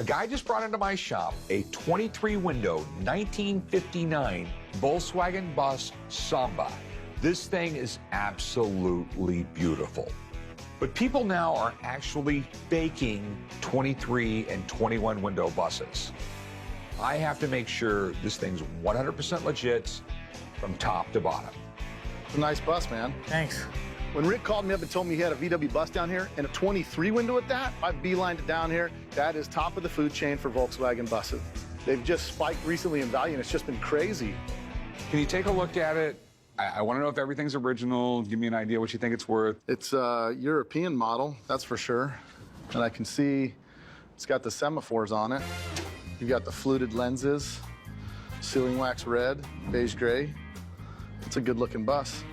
A guy just brought into my shop a 23-window 1959 Volkswagen Bus Samba. This thing is absolutely beautiful. But people now are actually faking 23 and 21 window buses. I have to make sure this thing's 100% legit from top to bottom. It's a nice bus, man. Thanks. When Rick called me up and told me he had a VW bus down here and a 23 window at that, I beelined it down here. That is top of the food chain for Volkswagen buses. They've just spiked recently in value, and it's just been crazy. Can you take a look at it? I want to know if everything's original. Give me an idea what you think it's worth. It's a European model, that's for sure. And I can see it's got the semaphores on it. You've got the fluted lenses, sealing wax red, beige gray. It's a good-looking bus.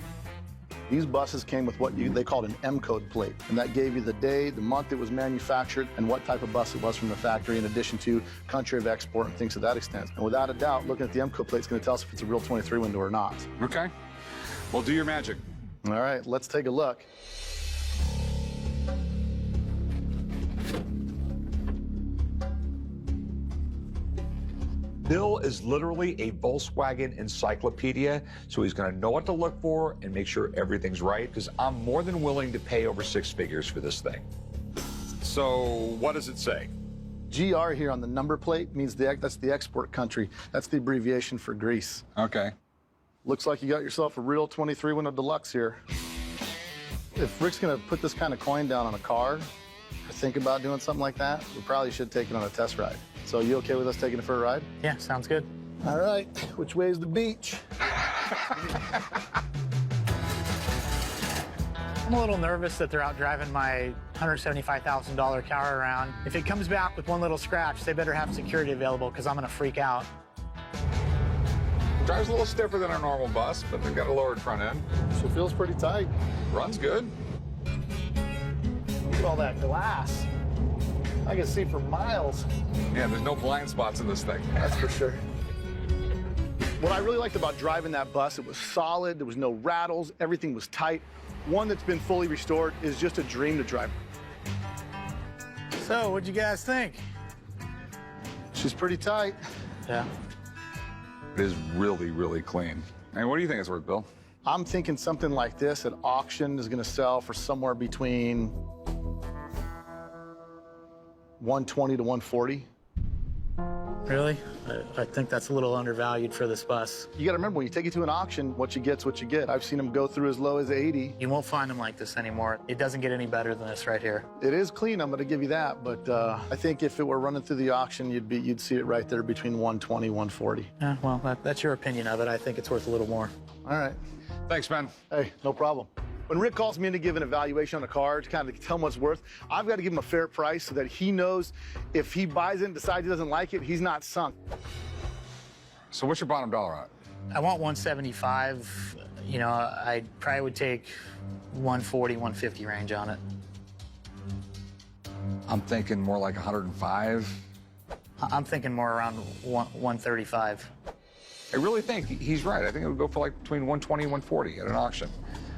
These buses came with what they called an M-code plate, and that gave you the day, the month it was manufactured, and what type of bus it was from the factory, in addition to country of export and things to that extent. And without a doubt, looking at the M-code plate is going to tell us if it's a real 23 window or not. Okay. Well, do your magic. All right, let's take a look. Bill is literally a Volkswagen encyclopedia, so he's going to know what to look for and make sure everything's right, because I'm more than willing to pay over 6 figures for this thing. So what does it say? GR here on the number plate means that's the export country. That's the abbreviation for Greece. Okay. Looks like you got yourself a real 23 window deluxe here. If Rick's gonna put this kind of coin down on a car, or think about doing something like that, we probably should take it on a test ride. So you okay with us taking it for a ride? Yeah, sounds good. All right, which way is the beach? I'm a little nervous that they're out driving my $175,000 car around. If it comes back with one little scratch, they better have security available, because I'm gonna freak out. Drives a little stiffer than our normal bus, but they've got a lowered front end. She feels pretty tight. Runs good. Look at all that glass. I can see for miles. Yeah, there's no blind spots in this thing. That's for sure. What I really liked about driving that bus, it was solid, there was no rattles, everything was tight. One that's been fully restored is just a dream to drive. So, what'd you guys think? She's pretty tight. Yeah. It is really, really clean. And what do you think it's worth, Bill? I'm thinking something like this at auction is gonna sell for somewhere between 120 to 140. Really? I think that's a little undervalued for this bus. You gotta remember, when you take it to an auction, what you get's what you get. I've seen them go through as low as 80. You won't find them like this anymore. It doesn't get any better than this right here. It is clean, I'm gonna give you that, but I think if it were running through the auction, you'd see it right there between 120, 140. Yeah, well, that's your opinion of it. I think it's worth a little more. All right. Thanks, man. Hey, no problem. When Rick calls me in to give an evaluation on a car to kind of tell him what it's worth, I've got to give him a fair price so that he knows if he buys it and decides he doesn't like it, he's not sunk. So what's your bottom dollar on it? I want 175. You know, I probably would take 140, 150 range on it. I'm thinking more like 105. I'm thinking more around 135. I really think he's right. I think it would go for like between 120 and 140 at an auction.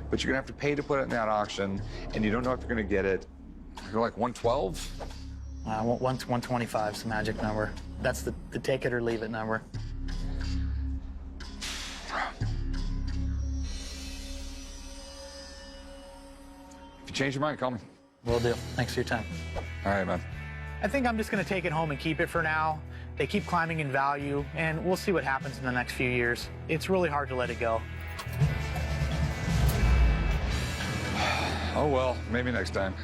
But you're gonna have to pay to put it in that auction, and you don't know if you're gonna get it. You're like 112? I want 125 is the magic number. That's the take it or leave it number. If you change your mind, call me. Will do. Thanks for your time. All right, man. I think I'm just going to take it home and keep it for now. They keep climbing in value, and we'll see what happens in the next few years. It's really hard to let it go. Oh, well, maybe next time.